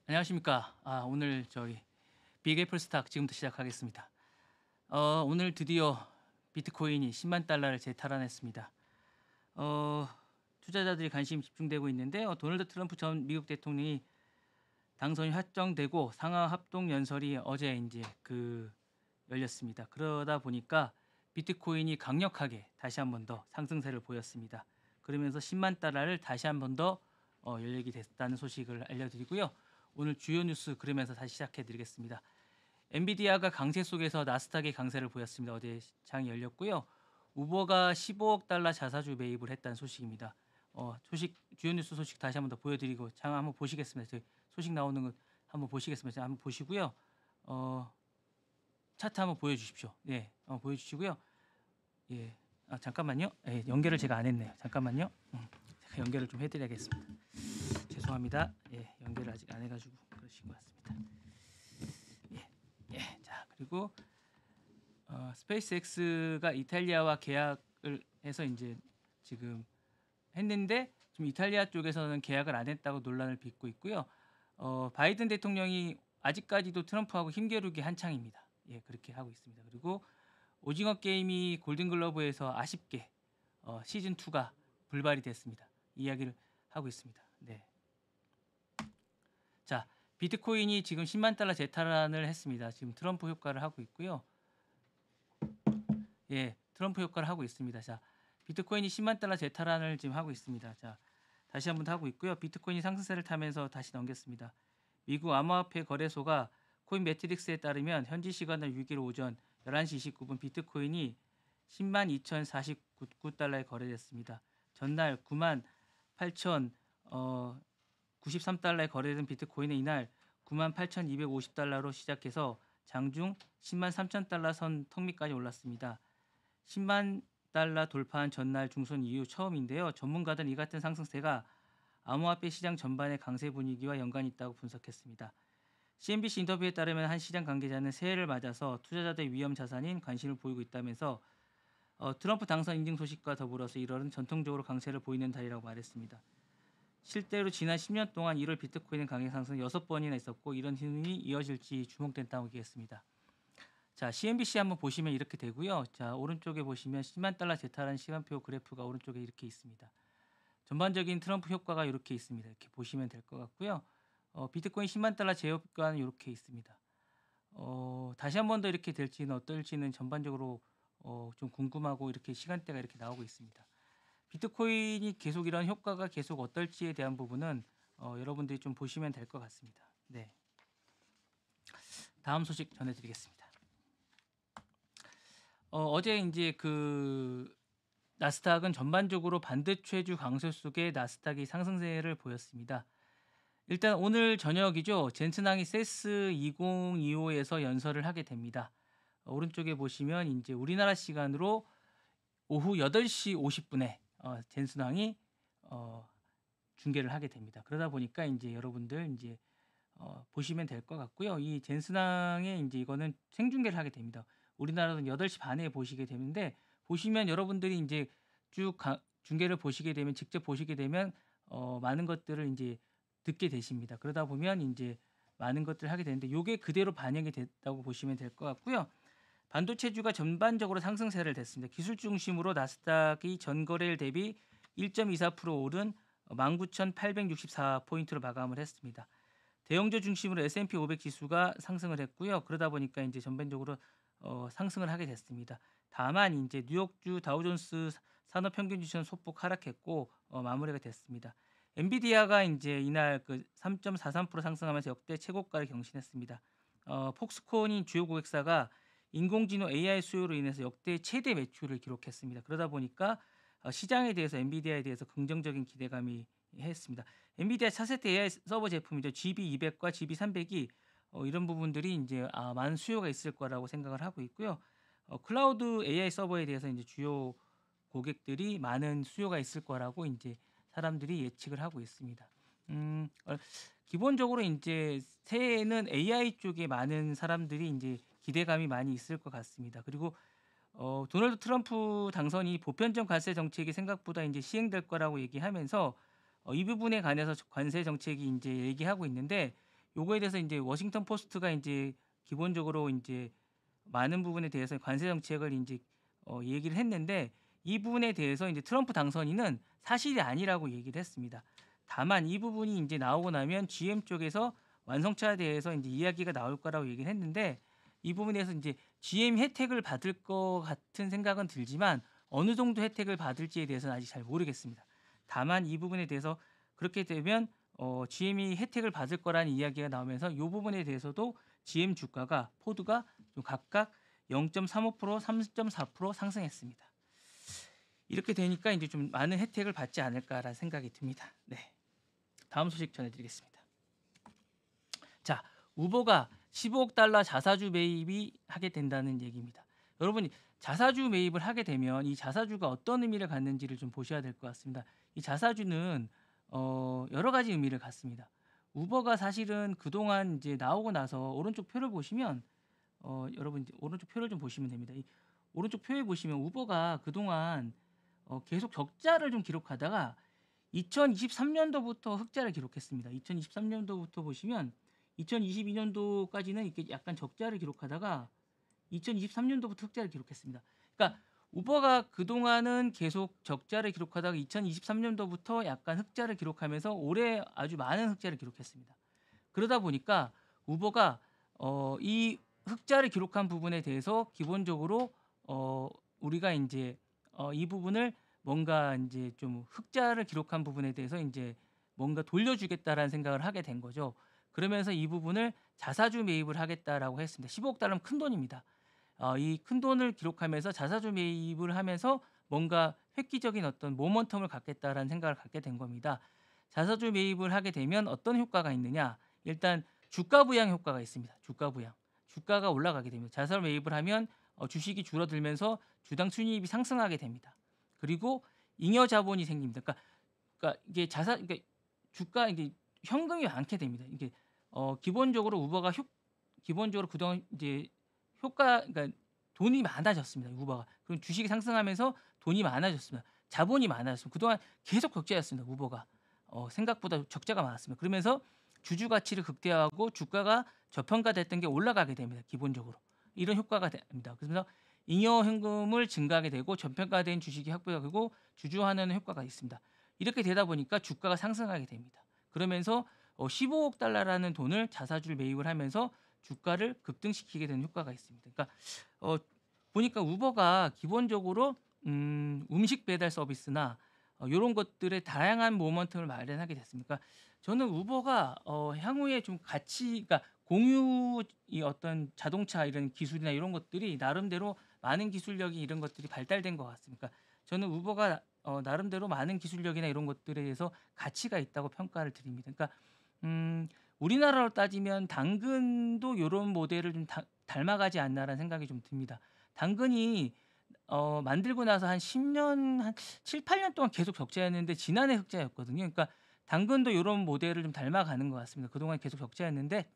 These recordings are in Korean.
안녕하십니까. 오늘 저희 빅 애플 스탁 지금부터 시작하겠습니다. 오늘 드디어 비트코인이 10만 달러를 재탈환했습니다. 어, 투자자들이 관심이 집중되고 있는데 도널드 트럼프 전 미국 대통령이 당선이 확정되고 상하 합동 연설이 어제 이제 열렸습니다. 그러다 보니까 비트코인이 강력하게 다시 한 번 더 상승세를 보였습니다. 그러면서 10만 달러를 다시 한 번 더 열리게 됐다는 소식을 알려드리고요. 오늘 주요 뉴스 그러면서 다시 시작해드리겠습니다. 엔비디아가 강세 속에서 나스닥의 강세를 보였습니다. 어제 장이 열렸고요. 우버가 15억 달러 자사주 매입을 했다는 소식입니다. 주요 뉴스 소식 다시 한번 더 보여드리고 장 한번 보시겠습니다. 저희 소식 나오는 거 한번 보시겠습니다. 한번 보시고요. 차트 한번 보여주십시오. 예, 보여주시고요. 예, 잠깐만요. 예, 연결을 제가 안 했네요. 잠깐만요. 제가 연결을 좀 해드려야겠습니다. 죄송합니다. 예, 연결을 아직 안 해가지고 그러신 것 같습니다. 자, 그리고 스페이스X가 이탈리아와 계약을 해서 이제 지금 했는데 좀 이탈리아 쪽에서는 계약을 안 했다고 논란을 빚고 있고요. 바이든 대통령이 아직까지도 트럼프하고 힘겨루기 한창입니다. 예, 그렇게 하고 있습니다. 그리고 오징어 게임이 골든글러브에서 아쉽게 시즌 2가 불발이 됐습니다. 이야기를 하고 있습니다. 네. 자, 비트코인이 지금 10만 달러 재탈환을 했습니다. 지금 트럼프 효과를 하고 있고요. 예, 트럼프 효과를 하고 있습니다. 자, 비트코인이 10만 달러 재탈환을 지금 하고 있습니다. 자, 다시 한번 하고 있고요. 비트코인이 상승세를 타면서 다시 넘겼습니다. 미국 암호화폐 거래소가 코인 매트릭스에 따르면 현지 시간으로 6일 오전 11시 29분 비트코인이 10만 2,049달러에 거래됐습니다. 전날 9만 8천 93달러에 거래된 비트코인은 이날 98,250달러로 시작해서 장중 10만 3천 달러 선 턱밑까지 올랐습니다. 10만 달러 돌파한 전날 중순 이후 처음인데요. 전문가들은 이 같은 상승세가 암호화폐 시장 전반의 강세 분위기와 연관이 있다고 분석했습니다. CNBC 인터뷰에 따르면 한 시장 관계자는 새해를 맞아서 투자자들의 위험 자산인 관심을 보이고 있다면서 트럼프 당선 인증 소식과 더불어서 1월은 전통적으로 강세를 보이는 달이라고 말했습니다. 실제로 지난 10년 동안 1월 비트코인은 강행 상승 6번이나 있었고 이런 흐름이 이어질지 주목된다고 얘기했습니다. 자, CNBC 한번 보시면 이렇게 되고요. 자, 오른쪽에 보시면 10만 달러 재탈한 시간표 그래프가 오른쪽에 이렇게 있습니다. 전반적인 트럼프 효과가 이렇게 있습니다. 이렇게 보시면 될 것 같고요. 비트코인 10만 달러 제효과는 이렇게 있습니다. 다시 한 번 더 이렇게 될지는 어떨지는 전반적으로 좀 궁금하고 이렇게 시간대가 이렇게 나오고 있습니다. 비트코인이 계속 이런 효과가 계속 어떨지에 대한 부분은 여러분들이 좀 보시면 될 것 같습니다. 네. 다음 소식 전해드리겠습니다. 어제 이제 나스닥은 전반적으로 반대최주 강세 속에 나스닥이 상승세를 보였습니다. 일단 오늘 저녁이죠. 젠슨항이 세스 2025에서 연설을 하게 됩니다. 오른쪽에 보시면 이제 우리나라 시간으로 오후 8시 50분에 젠슨항이 중계를 하게 됩니다. 그러다 보니까 이제 여러분들 이제 보시면 될 것 같고요. 이 젠슨항에 이제 이거는 생중계를 하게 됩니다. 우리나라는 8시 반에 보시게 되는데 보시면 여러분들이 이제 중계를 보시게 되면 직접 보시게 되면 많은 것들을 이제 듣게 되십니다. 그러다 보면 이제 많은 것들을 하게 되는데 이게 그대로 반영이 됐다고 보시면 될 것 같고요. 반도체주가 전반적으로 상승세를 댔습니다. 기술 중심으로 나스닥이 전거래일 대비 1.24% 오른 19,864포인트로 마감을 했습니다. 대형주 중심으로 S&P 500 지수가 상승을 했고요. 그러다 보니까 이제 전반적으로 상승을 하게 됐습니다. 다만 이제 뉴욕주 다우존스 산업평균 지수는 소폭 하락했고 마무리가 됐습니다. 엔비디아가 이제 이날 3.43% 상승하면서 역대 최고가를 경신했습니다. 폭스콘인 주요 고객사가 인공지능 AI 수요로 인해서 역대 최대 매출을 기록했습니다. 그러다 보니까 시장에 대해서 엔비디아에 대해서 긍정적인 기대감이 했습니다. 엔비디아 차세대 AI 서버 제품이죠. GB200과 GB300이 이런 부분들이 이제 많은 수요가 있을 거라고 생각을 하고 있고요. 클라우드 AI 서버에 대해서 이제 주요 고객들이 많은 수요가 있을 거라고 이제 사람들이 예측을 하고 있습니다. 기본적으로 이제 새해에는 AI 쪽에 많은 사람들이 이제 기대감이 많이 있을 것 같습니다. 그리고 도널드 트럼프 당선이 보편적 관세 정책이 생각보다 이제 시행될 거라고 얘기하면서 이 부분에 관해서 관세 정책이 이제 얘기하고 있는데 요거에 대해서 이제 워싱턴 포스트가 이제 기본적으로 이제 많은 부분에 대해서 관세 정책을 이제 얘기를 했는데 이 부분에 대해서 이제 트럼프 당선인은 사실이 아니라고 얘기를 했습니다. 다만 이 부분이 이제 나오고 나면 GM 쪽에서 완성차에 대해서 이제 이야기가 나올 거라고 얘기를 했는데 이 부분에서 이제 GM 혜택을 받을 것 같은 생각은 들지만 어느 정도 혜택을 받을지에 대해서는 아직 잘 모르겠습니다. 다만 이 부분에 대해서 그렇게 되면 GM이 혜택을 받을 거라는 이야기가 나오면서 이 부분에 대해서도 GM 주가가 포드가 좀 각각 0.35%, 3.4% 상승했습니다. 이렇게 되니까 이제 좀 많은 혜택을 받지 않을까라는 생각이 듭니다. 네, 다음 소식 전해드리겠습니다. 자, 우버가 15억 달러 자사주 매입이 하게 된다는 얘기입니다. 여러분 자사주 매입을 하게 되면 이 자사주가 어떤 의미를 갖는지를 좀 보셔야 될 것 같습니다. 이 자사주는 여러 가지 의미를 갖습니다. 우버가 사실은 그동안 이제 나오고 나서 오른쪽 표를 보시면 여러분 이제 오른쪽 표를 좀 보시면 됩니다. 이 오른쪽 표에 보시면 우버가 그동안 계속 적자를 좀 기록하다가 2023년도부터 흑자를 기록했습니다. 2023년도부터 보시면 2022년도까지는 이렇게 약간 적자를 기록하다가 2023년도부터 흑자를 기록했습니다. 그러니까 우버가 그동안은 계속 적자를 기록하다가 2023년도부터 약간 흑자를 기록하면서 올해 아주 많은 흑자를 기록했습니다. 그러다 보니까 우버가 이 흑자를 기록한 부분에 대해서 기본적으로 우리가 이제 이 부분을 뭔가 이제 좀 흑자를 기록한 부분에 대해서 이제 뭔가 돌려주겠다라는 생각을 하게 된 거죠. 그러면서 이 부분을 자사주 매입을 하겠다라고 했습니다. 15억 달러면 큰 돈입니다. 이 큰 돈을 기록하면서 자사주 매입을 하면서 뭔가 획기적인 어떤 모멘텀을 갖겠다라는 생각을 갖게 된 겁니다. 자사주 매입을 하게 되면 어떤 효과가 있느냐? 일단 주가 부양 효과가 있습니다. 주가 부양. 주가가 올라가게 됩니다. 자사주 매입을 하면 주식이 줄어들면서 주당 순이익이 상승하게 됩니다. 그리고 잉여 자본이 생깁니다. 그러니까 이게 그러니까 주가 이게 현금이 많게 됩니다. 이게 기본적으로 우버가 기본적으로 그동안 이제 그러니까 돈이 많아졌습니다. 우버가. 그럼 주식이 상승하면서 돈이 많아졌습니다. 자본이 많아졌습니다. 그동안 계속 적자였습니다. 우버가. 생각보다 적자가 많았습니다. 그러면서 주주 가치를 극대화하고 주가가 저평가됐던 게 올라가게 됩니다. 기본적으로. 이런 효과가 됩니다. 그래서 잉여 현금을 증가하게 되고 저평가된 주식이 확보되고 주주환원 효과가 있습니다. 이렇게 되다 보니까 주가가 상승하게 됩니다. 그러면서 15억 달러라는 돈을 자사주를 매입을 하면서 주가를 급등시키게 되는 효과가 있습니다. 그러니까 보니까 우버가 기본적으로 음식 배달 서비스나 이런 것들의 다양한 모멘텀을 마련하게 됐습니다. 그러니까 저는 우버가 향후에 좀 그러니까 공유 이 어떤 자동차 이런 기술이나 이런 것들이 나름대로 많은 기술력이 이런 것들이 발달된 것 같습니다. 그러니까 저는 우버가 나름대로 많은 기술력이나 이런 것들에 대해서 가치가 있다고 평가를 드립니다. 그러니까 우리나라로 따지면 당근도 이런 모델을 좀 닮아가지 않나라는 생각이 좀 듭니다. 당근이 만들고 나서 한 10년, 한 7, 8년 동안 계속 적자였는데 지난해 흑자였거든요. 그러니까 당근도 이런 모델을 좀 닮아가는 것 같습니다. 그동안 계속 적자였는데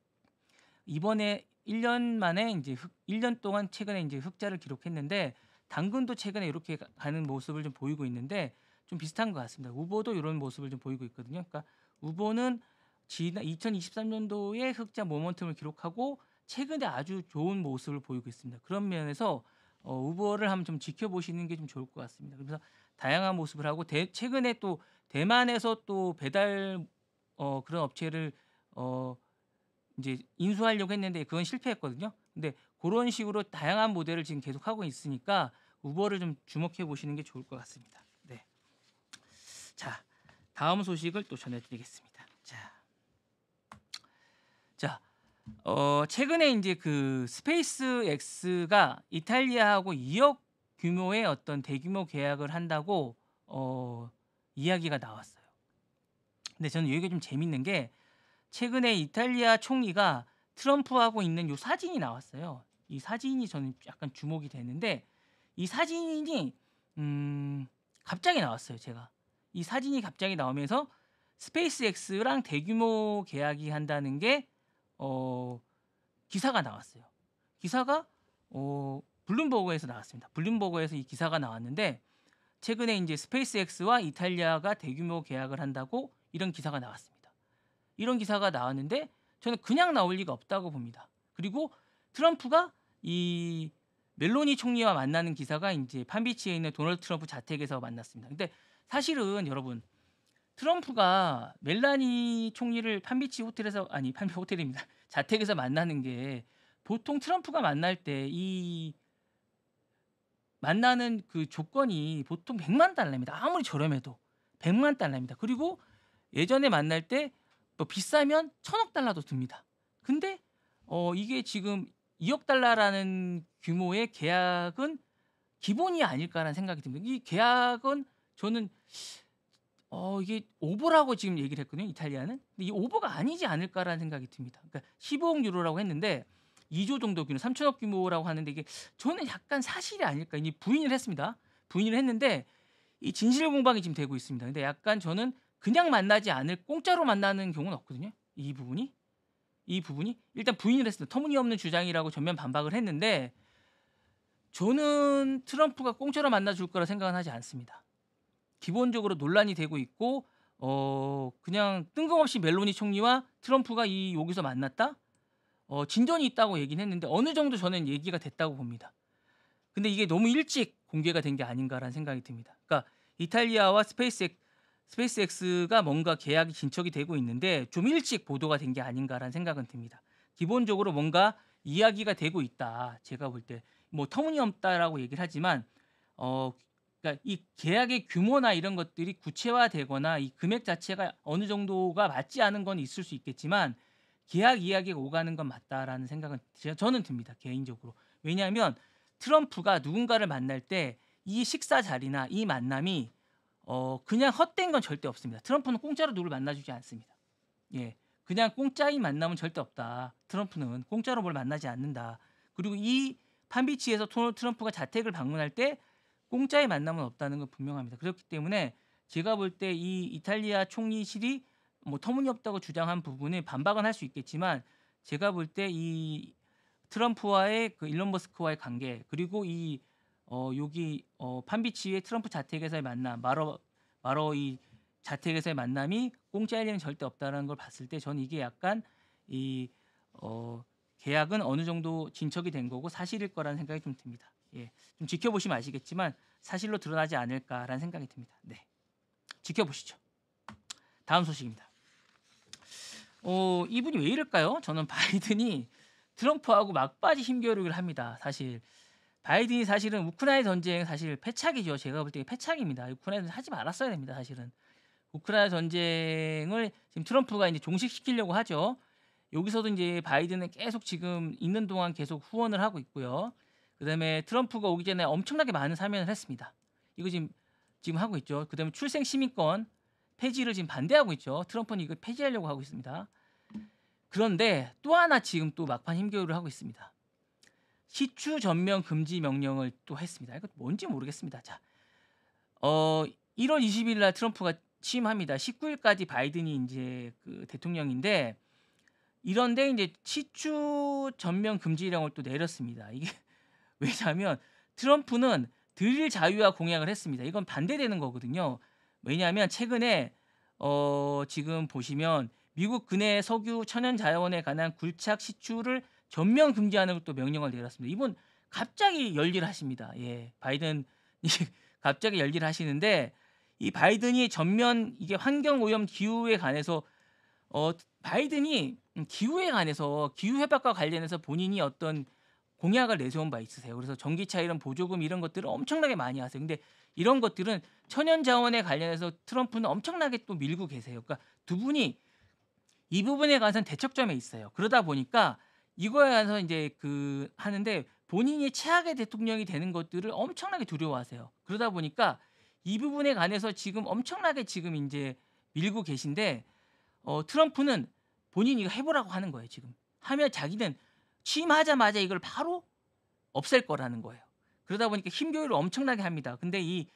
이번에 1년 만에 이제 1년 동안 최근에 이제 흑자를 기록했는데 당근도 최근에 이렇게 가는 모습을 좀 보이고 있는데 좀 비슷한 것 같습니다. 우버도 이런 모습을 좀 보이고 있거든요. 그러니까 우버는 지난 2023년도에 흑자 모멘텀을 기록하고 최근에 아주 좋은 모습을 보이고 있습니다. 그런 면에서 우버를 한번 좀 지켜보시는 게 좀 좋을 것 같습니다. 그래서 다양한 모습을 하고 최근에 또 대만에서 또 배달 그런 업체를 이제 인수하려고 했는데 그건 실패했거든요. 근데 그런 식으로 다양한 모델을 지금 계속 하고 있으니까 우버를 좀 주목해 보시는 게 좋을 것 같습니다. 네. 자, 다음 소식을 또 전해드리겠습니다. 자, 최근에 이제 그 스페이스 X가 이탈리아하고 2억 규모의 어떤 대규모 계약을 한다고 이야기가 나왔어요. 근데 저는 이게 좀 재밌는 게 최근에 이탈리아 총리가 트럼프하고 있는 요 사진이 나왔어요. 이 사진이 저는 약간 주목이 되는데 이 사진이 갑자기 나왔어요. 제가 이 사진이 갑자기 나오면서 스페이스X랑 대규모 계약이 한다는 게 기사가 나왔어요. 기사가 블룸버그에서 나왔습니다. 블룸버그에서 이 기사가 나왔는데 최근에 이제 스페이스X와 이탈리아가 대규모 계약을 한다고 이런 기사가 나왔습니다. 이런 기사가 나왔는데 저는 그냥 나올 리가 없다고 봅니다. 그리고 트럼프가 이 멜로니 총리와 만나는 기사가 이제 판비치에 있는 도널드 트럼프 자택에서 만났습니다. 근데 사실은 여러분 트럼프가 멜라니 총리를 판비치 호텔에서 아니 판비 호텔입니다. 자택에서 만나는 게 보통 트럼프가 만날 때 이 만나는 그 조건이 보통 100만 달러입니다. 아무리 저렴해도 100만 달러입니다. 그리고 예전에 만날 때 뭐 비싸면 1000억 달러도 듭니다. 근데 이게 지금 2억 달러라는 규모의 계약은 기본이 아닐까라는 생각이 듭니다. 이 계약은 저는 이게 오버라고 지금 얘기를 했거든요, 이탈리아는. 근데 이 오버가 아니지 않을까라는 생각이 듭니다. 그러니까 15억 유로라고 했는데 2조 정도 규모, 3천억 규모라고 하는데 이게 저는 약간 사실이 아닐까. 이제 부인을 했습니다. 부인을 했는데 이 진실 공방이 지금 되고 있습니다. 근데 약간 저는 그냥 만나지 않을 공짜로 만나는 경우는 없거든요. 이 부분이 일단 부인을 했습니다. 터무니없는 주장이라고 전면 반박을 했는데 저는 트럼프가 공짜로 만나줄 거라 생각은 하지 않습니다. 기본적으로 논란이 되고 있고 그냥 뜬금없이 멜로니 총리와 트럼프가 여기서 만났다? 진전이 있다고 얘기는 했는데 어느 정도 저는 얘기가 됐다고 봅니다. 근데 이게 너무 일찍 공개가 된 게 아닌가라는 생각이 듭니다. 그러니까 이탈리아와 스페이스X가 뭔가 계약이 진척이 되고 있는데 좀 일찍 보도가 된 게 아닌가라는 생각은 듭니다. 기본적으로 뭔가 이야기가 되고 있다. 제가 볼 때 뭐 터무니없다라고 얘기를 하지만 그러니까 이 계약의 규모나 이런 것들이 구체화되거나 이 금액 자체가 어느 정도가 맞지 않은 건 있을 수 있겠지만 계약 이야기가 오가는 건 맞다라는 생각은 저는 듭니다. 개인적으로. 왜냐하면 트럼프가 누군가를 만날 때 이 식사 자리나 이 만남이 그냥 헛된 건 절대 없습니다. 트럼프는 공짜로 누구를 만나주지 않습니다. 예, 그냥 공짜인 만남은 절대 없다. 트럼프는 공짜로 뭘 만나지 않는다. 그리고 이 판비치에서 트럼프가 자택을 방문할 때 공짜의 만남은 없다는 건 분명합니다. 그렇기 때문에 제가 볼 때 이 이탈리아 총리실이 뭐 터무니없다고 주장한 부분에 반박은 할 수 있겠지만 제가 볼 때 이 트럼프와의 그 일론 머스크와의 관계 그리고 여기 판비치의 트럼프 자택에서의 만남 바로 이 자택에서의 만남이 공짜일 리는 절대 없다는 걸 봤을 때 저는 이게 약간 계약은 어느 정도 진척이 된 거고 사실일 거라는 생각이 좀 듭니다. 예, 좀 지켜보시면 아시겠지만 사실로 드러나지 않을까라는 생각이 듭니다. 네, 지켜보시죠. 다음 소식입니다. 이분이 왜 이럴까요? 저는 바이든이 트럼프하고 막바지 힘겨루기를 합니다. 사실 바이든이 사실은 우크라이나 전쟁 사실 패착이죠. 제가 볼 때 패착입니다. 우크라이나 전쟁 하지 말았어야 됩니다. 사실은 우크라이나 전쟁을 지금 트럼프가 이제 종식시키려고 하죠. 여기서도 이제 바이든은 계속 지금 있는 동안 계속 후원을 하고 있고요. 그다음에 트럼프가 오기 전에 엄청나게 많은 사면을 했습니다. 이거 지금 하고 있죠. 그다음에 출생 시민권 폐지를 지금 반대하고 있죠. 트럼프는 이거 폐지하려고 하고 있습니다. 그런데 또 하나 지금 또 막판 힘겨루를 하고 있습니다. 시추 전면 금지 명령을 또 했습니다. 이거 뭔지 모르겠습니다. 자, 1월 20일 날 트럼프가 취임합니다. 19일까지 바이든이 이제 그 대통령인데 이런데 이제 시추 전면 금지령을 또 내렸습니다. 이게 왜냐하면 트럼프는 드릴 자유화 공약을 했습니다. 이건 반대되는 거거든요. 왜냐하면 최근에 지금 보시면 미국 근해 석유 천연 자원에 관한 굴착 시추를 전면 금지하는 것도 명령을 내렸습니다. 이분 갑자기 열일하십니다. 예, 바이든이 갑자기 열일하시는데 이 바이든이 전면 이게 환경 오염 기후에 관해서 바이든이 기후에 관해서 기후 협약과 관련해서 본인이 어떤 공약을 내세운 바 있으세요. 그래서 전기차 이런 보조금 이런 것들을 엄청나게 많이 하세요. 근데 이런 것들은 천연 자원에 관련해서 트럼프는 엄청나게 또 밀고 계세요. 그러니까 두 분이 이 부분에 관해서는 대척점에 있어요. 그러다 보니까 이거에 관해서 이제 하는데 본인이 최악의 대통령이 되는 것들을 엄청나게 두려워하세요. 그러다 보니까 이 부분에 관해서 지금 엄청나게 지금 이제 밀고 계신데 트럼프는 본인이 이거 해보라고 하는 거예요. 지금 하면 자기는 취임하자마자 이걸 바로 없앨 거라는 거예요. 그러다 보니까 힘겨루를 엄청나게 합니다. 근데 이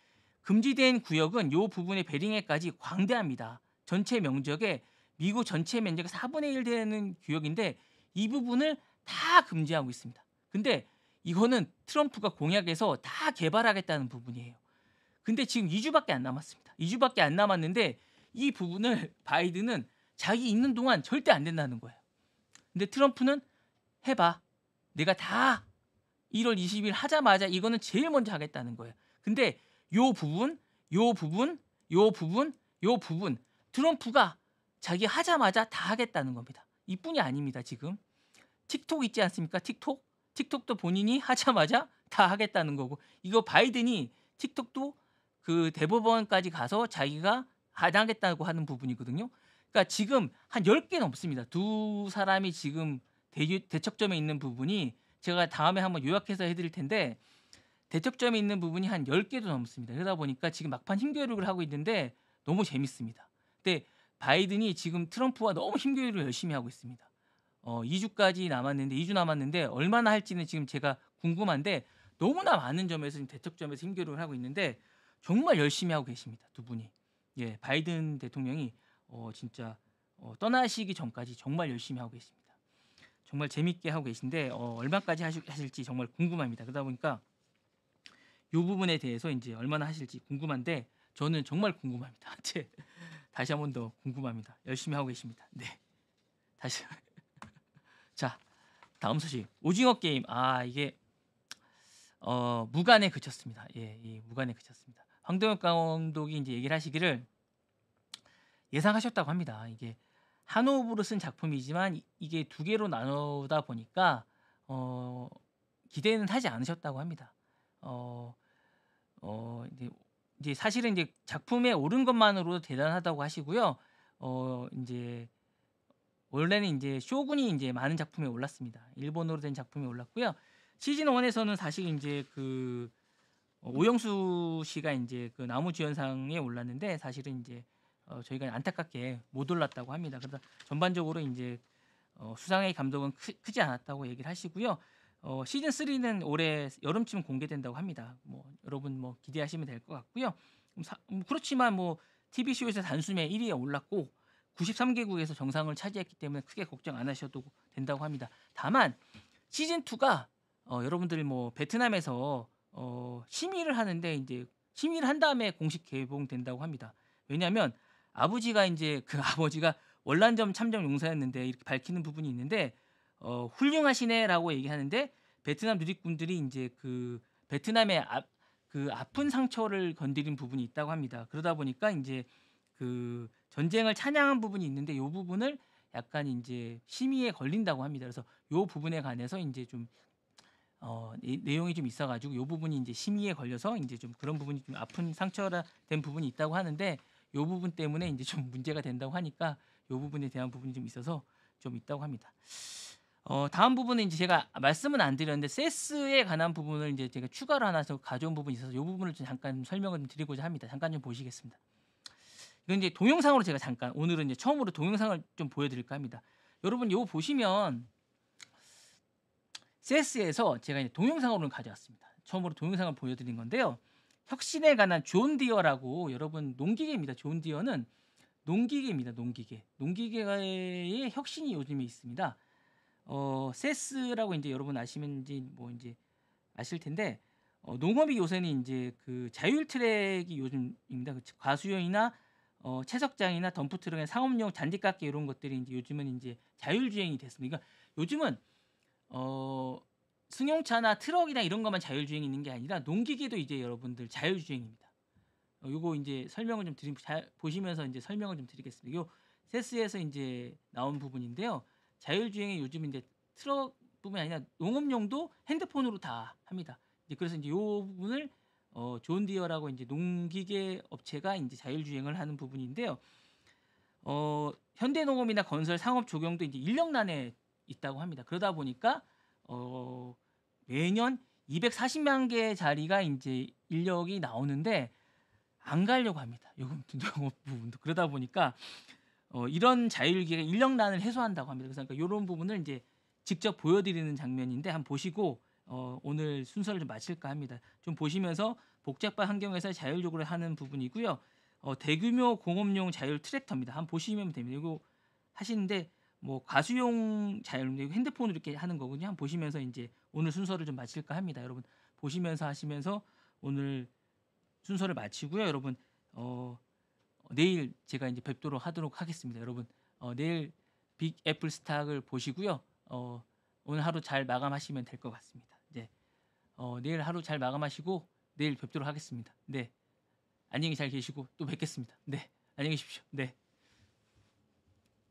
금지된 구역은 이 부분의 베링해까지 광대합니다. 전체 면적의 미국 전체 면적의 4분의 1 되는 구역인데 이 부분을 다 금지하고 있습니다. 근데 이거는 트럼프가 공약에서 다 개발하겠다는 부분이에요. 근데 지금 2주밖에 안 남았습니다. 2주밖에 안 남았는데 이 부분을 바이든은 자기 있는 동안 절대 안 된다는 거예요. 근데 트럼프는 해봐. 내가 다 1월 20일 하자마자 이거는 제일 먼저 하겠다는 거예요. 근데 요 부분, 요 부분, 요 부분, 요 부분 트럼프가 자기 하자마자 다 하겠다는 겁니다. 이뿐이 아닙니다. 지금 틱톡 있지 않습니까? 틱톡도 본인이 하자마자 다 하겠다는 거고 이거 바이든이 틱톡도 그 대법원까지 가서 자기가 안 하겠다고 하는 부분이거든요. 그러니까 지금 한 10개 넘습니다. 두 사람이 지금 대척점에 있는 부분이 제가 다음에 한번 요약해서 해드릴 텐데 대척점에 있는 부분이 한 10개도 넘습니다. 그러다 보니까 지금 막판 힘겨루기를 하고 있는데 너무 재밌습니다. 근데 바이든이 지금 트럼프와 너무 힘겨루기를 열심히 하고 있습니다. 2주까지 남았는데 2주 남았는데 얼마나 할지는 지금 제가 궁금한데 너무나 많은 점에서 지금 대척점에서 힘겨루기를 하고 있는데 정말 열심히 하고 계십니다. 두 분이. 예, 바이든 대통령이 진짜 떠나시기 전까지 정말 열심히 하고 계십니다. 정말 재밌게 하고 계신데 얼마까지 하실지 정말 궁금합니다. 그러다 보니까 이 부분에 대해서 이제 얼마나 하실지 궁금한데 저는 정말 궁금합니다. 다시 한 번 더 궁금합니다. 열심히 하고 계십니다. 네, 다시 자 다음 소식 오징어 게임 이게 무관에 그쳤습니다. 예, 무관에 그쳤습니다. 황동혁 감독이 이제 얘기를 하시기를 예상하셨다고 합니다. 이게 한 호흡으로 쓴 작품이지만 이게 두 개로 나누다 보니까 기대는 하지 않으셨다고 합니다. 이제 사실은 이제 작품에 오른 것만으로도 대단하다고 하시고요. 이제 원래는 이제 쇼군이 이제 많은 작품에 올랐습니다. 일본어로 된 작품에 올랐고요. 시즌 1에서는 사실 이제 그 오영수 씨가 이제 그 나무주연상에 올랐는데 사실은 이제 저희가 안타깝게 못 올랐다고 합니다. 그래서 전반적으로 이제 수상의 감독은 크지 않았다고 얘기를 하시고요. 시즌 3는 올해 여름쯤 공개된다고 합니다. 뭐 여러분 뭐 기대하시면 될 것 같고요. 그렇지만 뭐 TV 쇼에서 단숨에 1위에 올랐고 93개국에서 정상을 차지했기 때문에 크게 걱정 안 하셔도 된다고 합니다. 다만 시즌 2가 여러분들이 뭐 베트남에서 심의를 하는데 이제 심의를 한 다음에 공식 개봉된다고 합니다. 왜냐하면 아버지가 이제 그 아버지가 월남전 참전 용사였는데 이렇게 밝히는 부분이 있는데 훌륭하시네라고 얘기하는데 베트남 누리꾼들이 이제 그 베트남의 그 아픈 상처를 건드린 부분이 있다고 합니다. 그러다 보니까 이제 그 전쟁을 찬양한 부분이 있는데 이 부분을 약간 이제 심의에 걸린다고 합니다. 그래서 이 부분에 관해서 이제 좀 내용이 좀 있어가지고 이 부분이 이제 심의에 걸려서 이제 좀 그런 부분이 좀 아픈 상처라 된 부분이 있다고 하는데 이 부분 때문에 이제 좀 문제가 된다고 하니까 이 부분에 대한 부분이 좀 있어서 좀 있다고 합니다. 다음 부분은 이제 제가 말씀은 안 드렸는데 세스에 관한 부분을 이제 제가 추가로 하나 더 가져온 부분이 있어서 이 부분을 좀 잠깐 설명을 좀 드리고자 합니다. 잠깐 좀 보시겠습니다. 이건 이제 동영상으로 제가 잠깐 오늘은 이제 처음으로 동영상을 좀 보여드릴까 합니다. 여러분 이거 보시면 세스에서 제가 이제 동영상으로 가져왔습니다. 처음으로 동영상을 보여드린 건데요. 혁신에 관한 존 디어라고 여러분 농기계입니다. 존 디어는 농기계입니다. 농기계의 혁신이 요즘에 있습니다. 세스라고 이제 여러분 아시는지 뭐 이제 아실 텐데 농업이 요새는 이제 그 자율 트랙이 요즘입니다. 그 과수용이나 채석장이나 덤프트럭의 상업용 잔디깎기 이런 것들이 이제 요즘은 이제 자율주행이 됐습니다. 그러니까 요즘은 승용차나 트럭이나 이런 것만 자율주행이 있는 게 아니라 농기계도 이제 여러분들 자율주행입니다. 요거 이제 설명을 좀 보시면서 이제 설명을 좀 드리겠습니다. 요 세스에서 이제 나온 부분인데요. 자율주행이 요즘 이제 트럭뿐만 아니라 농업용도 핸드폰으로 다 합니다. 이제 그래서 이제 요 부분을 존 디어라고 이제 농기계 업체가 이제 자율주행을 하는 부분인데요. 현대농업이나 건설 상업 조경도 이제 인력난에 있다고 합니다. 그러다 보니까 매년 240만 개 자리가 이제 인력이 나오는데 안 가려고 합니다. 요금 농업 부분도 그러다 보니까 이런 자율기계가 인력난을 해소한다고 합니다. 그래서 그러니까 이런 부분을 이제 직접 보여드리는 장면인데 한번 보시고 오늘 순서를 좀 마칠까 합니다. 좀 보시면서 복잡한 환경에서 자율적으로 하는 부분이고요. 대규모 공업용 자율 트랙터입니다. 한번 보시면 됩니다. 이거 하시는데 뭐 가수용 자율 핸드폰으로 이렇게 하는 거거든요. 한번 보시면서 이제 오늘 순서를 좀 마칠까 합니다. 여러분 보시면서 하시면서 오늘 순서를 마치고요. 여러분 내일 제가 이제 뵙도록 하도록 하겠습니다. 여러분 내일 빅 애플 스탁을 보시고요. 오늘 하루 잘 마감하시면 될 것 같습니다. 네. 내일 하루 잘 마감하시고 내일 뵙도록 하겠습니다. 네. 안녕히 잘 계시고 또 뵙겠습니다. 네. 안녕히 계십시오. 네.